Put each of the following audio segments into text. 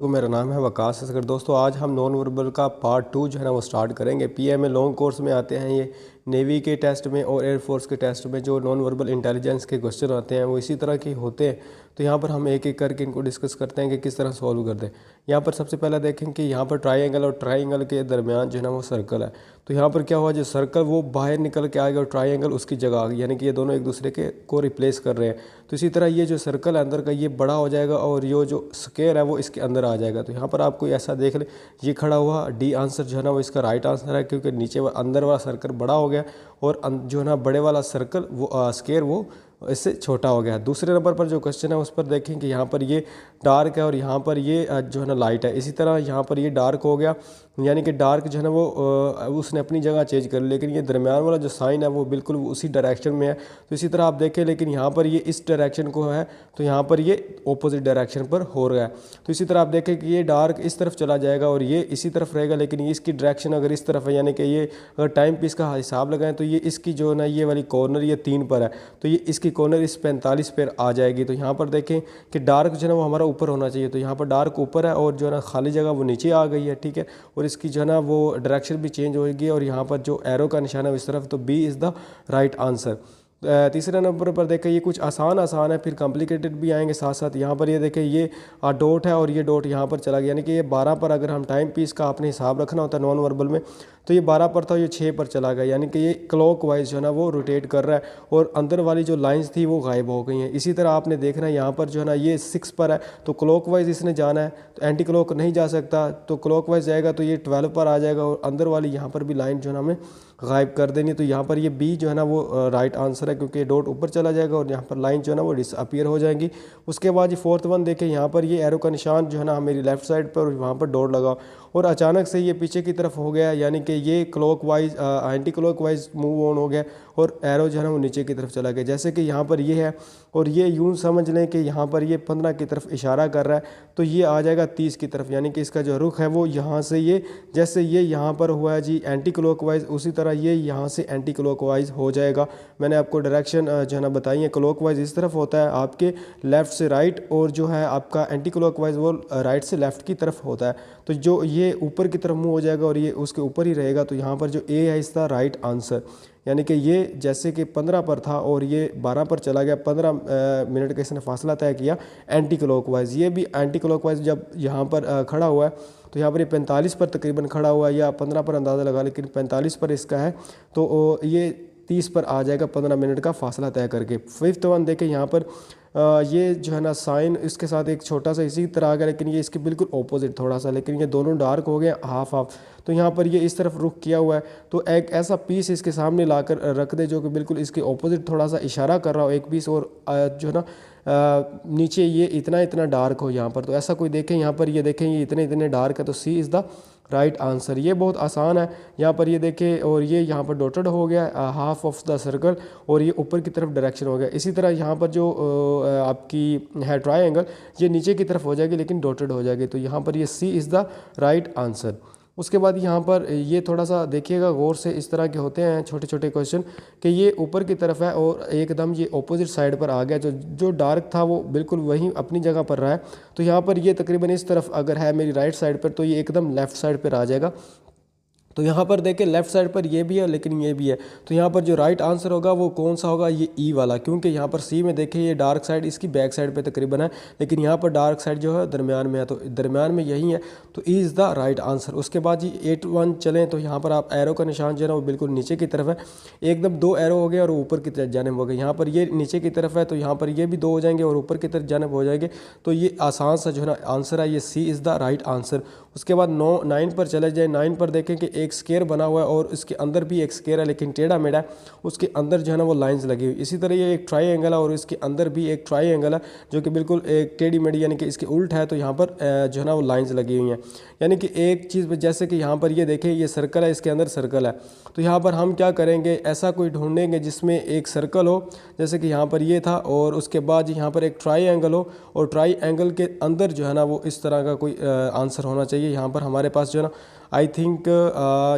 तो मेरा नाम है वकास असगर। दोस्तों आज हम नॉन वर्बल का पार्ट 2 जो है ना वो स्टार्ट करेंगे। पीएमए लॉन्ग कोर्स में आते हैं ये, नेवी के टेस्ट में और एयरफोर्स के टेस्ट में जो नॉन वर्बल इंटेलिजेंस के क्वेश्चन आते हैं वो इसी तरह के होते हैं। तो यहाँ पर हम एक एक करके इनको डिस्कस करते हैं कि किस तरह सॉल्व करते हैं। यहाँ पर सबसे पहले देखें कि यहाँ पर ट्राइंगल और ट्राइंगल के दरमियान जो है ना वो सर्कल है। तो यहाँ पर क्या हुआ, जो सर्कल वो बाहर निकल के आ गया और ट्राइंगल उसकी जगह आ गई, यानी कि ये दोनों एक दूसरे के को रिप्लेस कर रहे हैं। तो इसी तरह ये जो सर्कल है अंदर का ये बड़ा हो जाएगा और ये जो स्क्वायर है वो इसके अंदर आ जाएगा। तो यहाँ पर आप कोई ऐसा देख ले, ये खड़ा हुआ डी आंसर जो है ना वो इसका राइट आंसर है, क्योंकि नीचे अंदर वाला सर्कल बड़ा हो गया और जो है ना बड़े वाला सर्कल वो स्क्वायर वो इससे छोटा हो गया। दूसरे नंबर पर जो क्वेश्चन है उस पर देखें कि यहाँ पर ये डार्क है और यहाँ पर ये जो है ना लाइट है। इसी तरह यहाँ पर ये डार्क हो गया, यानी कि डार्क जो है ना वो उसने अपनी जगह चेंज कर ली, लेकिन ये दरमियान वाला जो साइन है वो बिल्कुल उसी डायरेक्शन में है। तो इसी तरह आप देखें, लेकिन यहाँ पर ये इस डायरेक्शन को है तो यहाँ पर ये ऑपोजिट डायरेक्शन पर हो रहा है। तो इसी तरह आप देखें कि ये डार्क इस तरफ चला जाएगा और ये इसी तरफ रहेगा, लेकिन ये इसकी डायरेक्शन अगर इस तरफ है, यानी कि ये अगर टाइम पीस का हिसाब लगाएं तो ये इसकी जो है ना ये वाली कॉर्नर ये 3 पर है, तो ये इसकी कॉर्नर इस 45 पर आ जाएगी। तो यहाँ पर देखें कि डार्क जो है ना वो हमारा ऊपर होना चाहिए, तो यहाँ पर डार्क ऊपर है और जो है ना खाली जगह वो नीचे आ गई है, ठीक है। और इसकी जो है ना वो डायरेक्शन भी चेंज होगी और यहाँ पर जो एरो का निशान है इस तरफ, तो B is the right answer. तीसरे नंबर पर देखें, ये कुछ आसान है, फिर कॉम्प्लिकेटेड भी आएंगे साथ साथ। यहाँ पर ये देखें ये डॉट है और ये डॉट यहाँ पर चला गया, यानी कि ये 12 पर अगर हम टाइम पीस का अपने हिसाब रखना होता है नॉन वर्बल में, तो ये 12 पर था, ये 6 पर चला गया, यानी कि ये क्लॉक वाइज जो है ना वो रोटेट कर रहा है और अंदर वाली जो लाइंस थी वो गायब हो गई हैं। इसी तरह आपने देखना है यहाँ पर जो है ना ये 6 पर है, तो क्लॉक वाइज इसने जाना है, तो एंटी क्लॉक नहीं जा सकता, तो क्लॉक वाइज जाएगा तो ये 12 पर आ जाएगा और अंदर वाली यहाँ पर भी लाइन जो है ना हमें गायब कर देनी। तो यहाँ पर ये बी जो है ना वो राइट आंसर है, क्योंकि डॉट ऊपर चला जाएगा और यहाँ पर लाइन जो है ना वो डिसअपीयर हो जाएंगी। उसके बाद ये फोर्थ वन देखें, यहाँ पर ये एरो का निशान जो है ना मेरी लेफ्ट साइड पर और वहाँ पर डॉट लगा और अचानक से ये पीछे की तरफ हो गया, यानी कि ये clock wise anti clock wise move on हो गया और एरो जो है ना वो नीचे की तरफ चला गया। जैसे कि यहाँ पर ये है और ये यूँ समझ लें कि यहाँ पर ये 15 की तरफ इशारा कर रहा है, तो ये आ जाएगा 30 की तरफ, यानी कि इसका जो रुख है वो यहाँ से ये जैसे ये यहाँ पर हुआ है जी एंटी क्लॉक वाइज, उसी तरह ये यहाँ से एंटी क्लॉक वाइज हो जाएगा। मैंने आपको डायरेक्शन जो है ना बताई है, क्लॉक वाइज इस तरफ होता है आपके लेफ़्ट से राइट, और जो है आपका एंटी क्लॉक वाइज वो राइट से लेफ़्ट की तरफ होता है। तो जो ये ऊपर की तरफ मूव हो जाएगा और ये उसके ऊपर ही रहेगा, तो यहाँ पर जो ए है इसका राइट आंसर, यानी कि ये जैसे कि 15 पर था और ये 12 पर चला गया, 15 मिनट का इसने फासला तय किया एंटी क्लॉकवाइज। ये भी एंटी क्लॉकवाइज जब यहाँ पर खड़ा हुआ है, तो यहाँ पर ये 45 पर तकरीबन खड़ा हुआ है या 15 पर अंदाज़ा लगा, लेकिन 45 पर इसका है, तो ये 30 पर आ जाएगा 15 मिनट का फासला तय करके। फिफ्थ वन देखें, यहाँ पर ये जो है ना साइन इसके साथ एक छोटा सा इसी तरह आ गया, लेकिन ये इसके बिल्कुल ऑपोजिट थोड़ा सा, लेकिन ये दोनों डार्क हो गए हाफ हाफ। तो यहाँ पर ये इस तरफ रुख किया हुआ है, तो एक ऐसा पीस इसके सामने लाकर रख दे जो कि बिल्कुल इसके ऑपोजिट थोड़ा सा इशारा कर रहा हो एक पीस, और जो है ना नीचे ये इतना डार्क हो यहाँ पर। तो ऐसा कोई देखें, यहाँ पर ये देखें ये इतने डार्क है, तो सी इज़ द राइट आंसर। ये बहुत आसान है। यहाँ पर ये देखें और ये यहाँ पर डॉटेड हो गया हाफ ऑफ द सर्कल और ये ऊपर की तरफ डायरेक्शन हो गया। इसी तरह यहाँ पर जो आपकी है ट्रायंगल, ये नीचे की तरफ हो जाएगी लेकिन डॉटेड हो जाएगी, तो यहाँ पर ये सी इज़ द राइट आंसर। उसके बाद यहाँ पर ये थोड़ा सा देखिएगा गौर से, इस तरह के होते हैं छोटे छोटे क्वेश्चन कि ये ऊपर की तरफ है और एकदम ये ऑपोजिट साइड पर आ गया, जो डार्क था वो बिल्कुल वहीं अपनी जगह पर रहा है। तो यहाँ पर ये तकरीबन इस तरफ अगर है मेरी राइट साइड पर, तो ये एकदम लेफ़्ट साइड पर आ जाएगा। तो यहाँ पर देखें लेफ़्ट साइड पर ये भी है लेकिन ये भी है, तो यहाँ पर जो राइट आंसर होगा वो कौन सा होगा, ये ई वाला, क्योंकि यहाँ पर सी में देखें ये डार्क साइड इसकी बैक साइड पे तकरीबन है, लेकिन यहाँ पर डार्क साइड जो है दरमियान में है, तो दरमियान में यही है, तो E is the right answer. उसके बाद ये 8-1 चलें, तो यहाँ पर आप एरो का निशान जो है ना वो बिल्कुल नीचे की तरफ है, एकदम 2 एरो हो गए और ऊपर की तरफ जानिब हो गए। यहाँ पर ये नीचे की तरफ है, तो यहाँ पर ये भी 2 हो जाएंगे और ऊपर की तरफ जानिब हो जाएंगे, तो ये आसान सा जो है ना आंसर है, ये सी इज़ द राइट आंसर। उसके बाद 9 पर चले जाए। 9 पर देखें कि एक स्क्वायर बना हुआ है और इसके अंदर भी एक स्क्वायर है लेकिन टेढ़ा मेढ़ा है, उसके अंदर जो है ना वो लाइंस लगी हुई। इसी तरह ये एक ट्रायंगल है और इसके अंदर भी एक ट्रायंगल है जो कि बिल्कुल एक टेढ़ी मेढ़ी यानी कि इसके उल्ट है, तो यहाँ पर जो है ना वो लाइंस लगी हुई हैं। यानी कि एक चीज़ जैसे कि यहाँ पर ये देखें ये सर्कल है, इसके अंदर सर्कल है, तो यहाँ पर हम क्या करेंगे, ऐसा कोई ढूंढेंगे जिसमें एक सर्कल हो, जैसे कि यहाँ पर ये था, और उसके बाद यहाँ पर एक ट्रायंगल हो और ट्रायंगल के अंदर जो है ना वो इस तरह का कोई आंसर होना चाहिए। यहाँ पर हमारे पास जो है ना आई थिंक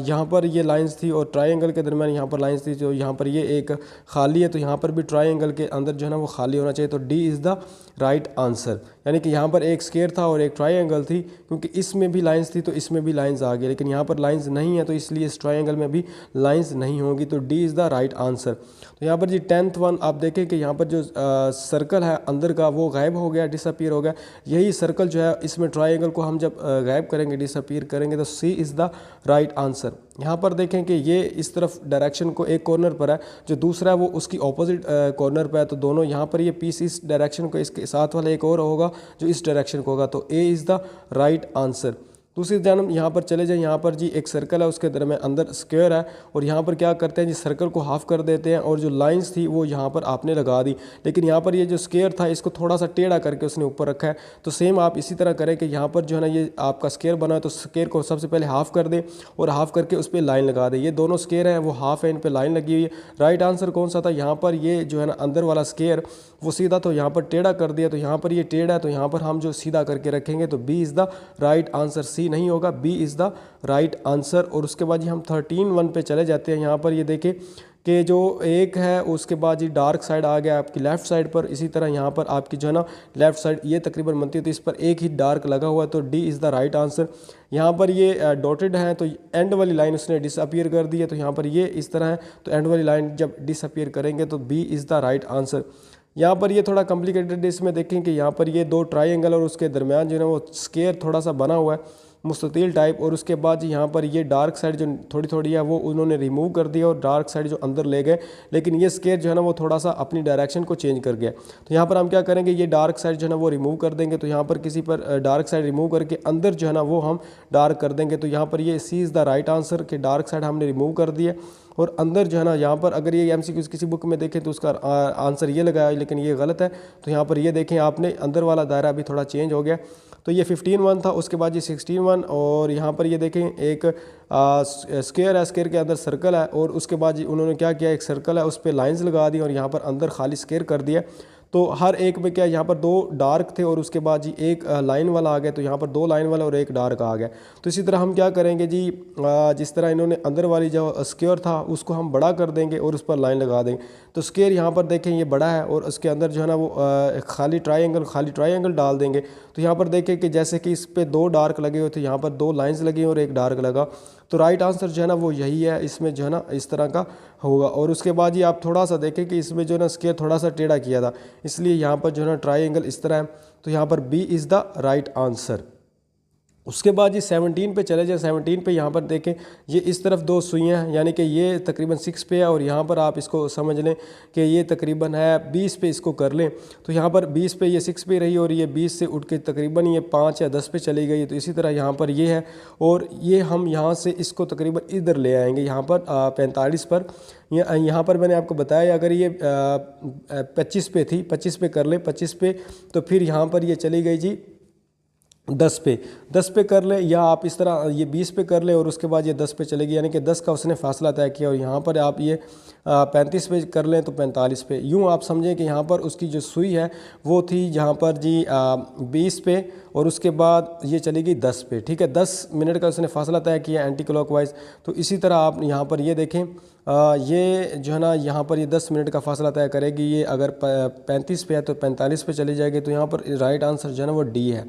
यहाँ पर ये लाइंस थी और ट्रायंगल के दरमियान यहाँ पर लाइंस थी, जो यहाँ पर ये एक खाली है, तो यहाँ पर भी ट्रायंगल के अंदर जो है ना वो खाली होना चाहिए, तो D is the right answer. यानी कि यहाँ पर एक स्क्वायर था और एक ट्रायंगल थी, क्योंकि इसमें भी लाइंस थी तो इसमें भी लाइंस आ गई, लेकिन यहाँ पर लाइंस नहीं है तो इसलिए इस ट्रायंगल में भी लाइंस नहीं होगी, तो D is the right answer. तो यहाँ पर जी 10th वन आप देखें कि यहाँ पर जो सर्कल है अंदर का वो गायब हो गया, डिसअपीयर हो गया। यही सर्कल जो है इसमें ट्रायंगल को हम जब गायब करेंगे, डिसअपीयर करेंगे, तो सी इज़ द राइट आंसर। यहाँ पर देखें कि ये इस तरफ डायरेक्शन को एक कॉर्नर पर है, जो दूसरा है वो उसकी ऑपोजिट कॉर्नर पर है, तो दोनों यहाँ पर ये पीस इस डायरेक्शन को, इसके साथ वाला एक और होगा जो इस डायरेक्शन को होगा, तो A is the right answer. दूसरी जानब यहाँ पर चले जाए, यहाँ पर जी एक सर्कल है, उसके दरमियान अंदर स्क्वायर है, और यहाँ पर क्या करते हैं जी सर्कल को हाफ कर देते हैं और जो लाइंस थी वो यहाँ पर आपने लगा दी, लेकिन यहाँ पर ये जो स्क्वायर था इसको थोड़ा सा टेढ़ा करके उसने ऊपर रखा है। तो सेम आप इसी तरह करें कि यहाँ पर जो है ना ये आपका स्क्वायर बना है, तो स्क्वायर को सबसे पहले हाफ कर दे और हाफ करके उस पर लाइन लगा दे। ये दोनों स्क्वायर हैं वो हाफ है, इन पर लाइन लगी हुई है। राइट आंसर कौन सा था, यहाँ पर ये जो है ना अंदर वाला स्क्वायर वो सीधा, तो यहाँ पर टेढ़ा कर दिया, तो यहाँ पर ये टेढ़ा है, तो यहाँ पर हम जो सीधा करके रखेंगे, तो B is the right answer, C नहीं होगा, B is the right answer. और उसके बाद जी हम 13 पे चले जाते हैं। यहाँ पर ये देखें कि जो एक है उसके बाद ये डार्क साइड आ गया आपकी लेफ़्ट साइड पर, इसी तरह यहाँ पर आपकी जो है ना लेफ़्ट साइड ये तकरीबन बनती है, तो इस पर एक ही डार्क लगा हुआ है, तो D is the right answer. यहाँ पर ये डॉटेड है, तो एंड वाली लाइन उसने डिसअपीयर कर दी है, तो यहाँ पर ये इस तरह है, तो एंड वाली लाइन जब डिसअपीयर करेंगे तो B is the right answer. यहाँ पर ये थोड़ा कॉम्प्लिकेटेड है, इसमें देखें कि यहाँ पर ये दो ट्रायंगल और उसके दरमियान जो है वो स्क्वायर थोड़ा सा बना हुआ है मुस्ततील टाइप, और उसके बाद यहाँ पर ये डार्क साइड जो थोड़ी थोड़ी है वो उन्होंने रिमूव कर दिया और डार्क साइड जो अंदर ले गए, लेकिन ये स्क्वायर जो है ना वो थोड़ा सा अपनी डायरेक्शन को चेंज कर गया। तो यहाँ पर हम क्या करेंगे, ये डार्क साइड जो है ना वो रिमूव कर देंगे, तो यहाँ पर किसी पर डार्क साइड रिमूव करके अंदर जो है ना वो हम डार्क कर देंगे, तो यहाँ पर ये सी इज़ द राइट आंसर कि डार्क साइड हमने रिमूव कर दिया और अंदर जो है ना यहाँ पर अगर ये MCQ किसी बुक में देखें तो उसका आंसर ये लगाया, लेकिन ये गलत है। तो यहाँ पर ये देखें आपने अंदर वाला दायरा भी थोड़ा चेंज हो गया, तो ये 15 था, उसके बाद ये 16 और यहाँ पर ये देखें एक स्क्वायर है, स्क्वायर के अंदर सर्कल है, और उसके बाद उन्होंने क्या किया, एक सर्कल है उस पर लाइंस लगा दी और यहाँ पर अंदर खाली स्क्वायर कर दिया। तो हर एक में क्या, यहाँ पर दो डार्क थे और उसके बाद जी एक लाइन वाला आ गया, तो यहाँ पर दो लाइन वाला और एक डार्क आ गया। तो इसी तरह हम क्या करेंगे जी, जिस तरह इन्होंने अंदर वाली जो स्क्वायर था उसको हम बड़ा कर देंगे और उस पर लाइन लगा देंगे। तो स्क्वायर यहाँ पर देखें ये बड़ा है और उसके अंदर जो है ना वो खाली ट्रायंगल डाल देंगे। तो यहाँ पर देखें कि जैसे कि इस पर दो डार्क लगे हुए थे, यहाँ पर दो लाइन्स लगी और एक डार्क लगा, तो राइट आंसर जो है ना वो यही है, इसमें जो है ना इस तरह का होगा। और उसके बाद ये आप थोड़ा सा देखें कि इसमें जो है ना स्क्वायर थोड़ा सा टेढ़ा किया था, इसलिए यहाँ पर जो है ना ट्रायंगल इस तरह है, तो यहाँ पर B is the right answer. उसके बाद ये 17 पे चले जाए। 17 पे यहाँ पर देखें ये इस तरफ दो सुइयाँ हैं, यानी कि ये तकरीबन 6 पे है और यहाँ पर आप इसको समझ लें कि ये तकरीबन है 20 पे, इसको कर लें। तो यहाँ पर 20 पे ये 6 पे रही और ये 20 से उठ के तकरीबन ये 5 या 10 पे चली गई। तो इसी तरह यहाँ पर ये है और ये हम यहाँ से इसको तकरीबन इधर ले आएंगे, यहाँ पर 45 पर। यहाँ पर मैंने आपको बताया अगर ये 25 पे थी, 25 पे कर लें, 25 पे, तो फिर यहाँ पर ये चली गई जी 10 पे कर लें, या आप इस तरह ये 20 पे कर लें और उसके बाद ये 10 पे चलेगी, यानी कि 10 का उसने फासला तय किया। और यहाँ पर आप ये 35 पे कर लें तो 45 पे। यूँ आप समझें कि यहाँ पर उसकी जो सुई है वो थी यहाँ पर जी 20 पे और उसके बाद ये चली गई 10 पे। ठीक है, 10 मिनट का उसने फासला तय किया एंटी क्लॉकवाइज। तो इसी तरह आप यहाँ पर ये देखें, ये जो है ना यहाँ पर ये 10 मिनट का फासला तय करेगी। ये अगर 35 पे है तो 45 पे चली जाएगी। तो यहाँ पर राइट आंसर जो है ना वो डी है।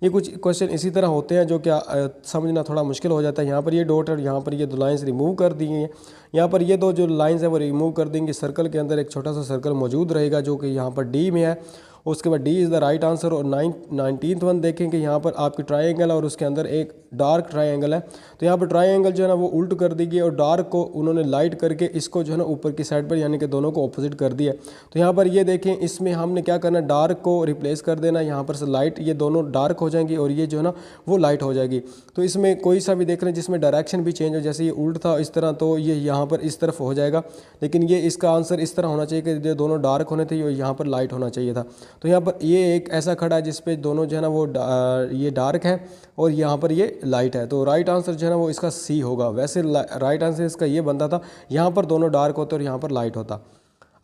ये कुछ क्वेश्चन इसी तरह होते हैं जो क्या समझना थोड़ा मुश्किल हो जाता है। यहाँ पर ये डॉट और यहाँ पर ये दो लाइंस रिमूव कर दी हैं। यहाँ पर ये दो जो लाइंस हैं वो रिमूव कर देंगे। सर्कल के अंदर एक छोटा सा सर्कल मौजूद रहेगा जो कि यहाँ पर डी में है। उसके बाद D is the right answer. और 19th वन देखें कि यहाँ पर आपकी ट्रायंगल है और उसके अंदर एक डार्क ट्रायंगल है। तो यहाँ पर ट्रायंगल जो है ना वो उल्ट कर दी गई और डार्क को उन्होंने लाइट करके इसको जो है ना ऊपर की साइड पर यानी कि दोनों को ऑपोजिट कर दिया। तो यहाँ पर ये देखें, इसमें हमने क्या करना, डार्क को रिप्लेस कर देना। यहाँ पर से लाइट, ये दोनों डार्क हो जाएंगी और ये जो है ना वो लाइट हो जाएगी। तो इसमें कोई सा भी देख रहे हैं जिसमें डायरेक्शन भी चेंज हो, जैसे ये उल्ट था इस तरह, तो ये यहाँ पर इस तरफ हो जाएगा। लेकिन ये इसका आंसर इस तरह होना चाहिए कि जो दोनों डार्क होने थे यहाँ पर लाइट होना चाहिए था। तो यहाँ पर ये एक ऐसा खड़ा है जिस पे दोनों जो है ना वो ये डार्क है और यहाँ पर ये लाइट है। तो राइट आंसर जो है ना वो इसका सी होगा। वैसे राइट आंसर इसका ये बनता था, यहाँ पर दोनों डार्क होते और यहाँ पर लाइट होता।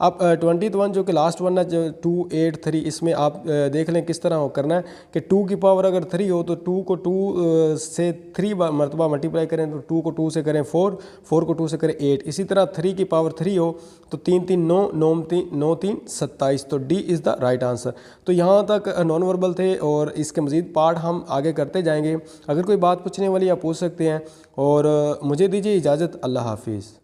अब 21 जो कि लास्ट वन है, जो 2 8 3, इसमें आप देख लें किस तरह करना है कि 2 की पावर अगर 3 हो तो 2 को 2 से 3 मरतबा मल्टीप्लाई करें, तो 2 को 2 से करें 4, 4 को 2 से करें 8। इसी तरह 3 की पावर 3 हो तो 3 3 9, 9 3 27, तो D is the right answer. तो यहाँ तक नॉन वर्बल थे और इसके मज़ीद पार्ट हम आगे करते जाएंगे। अगर कोई बात पूछने वाली आप पूछ सकते हैं, और मुझे दीजिए इजाज़त। अल्लाह हाफिज़।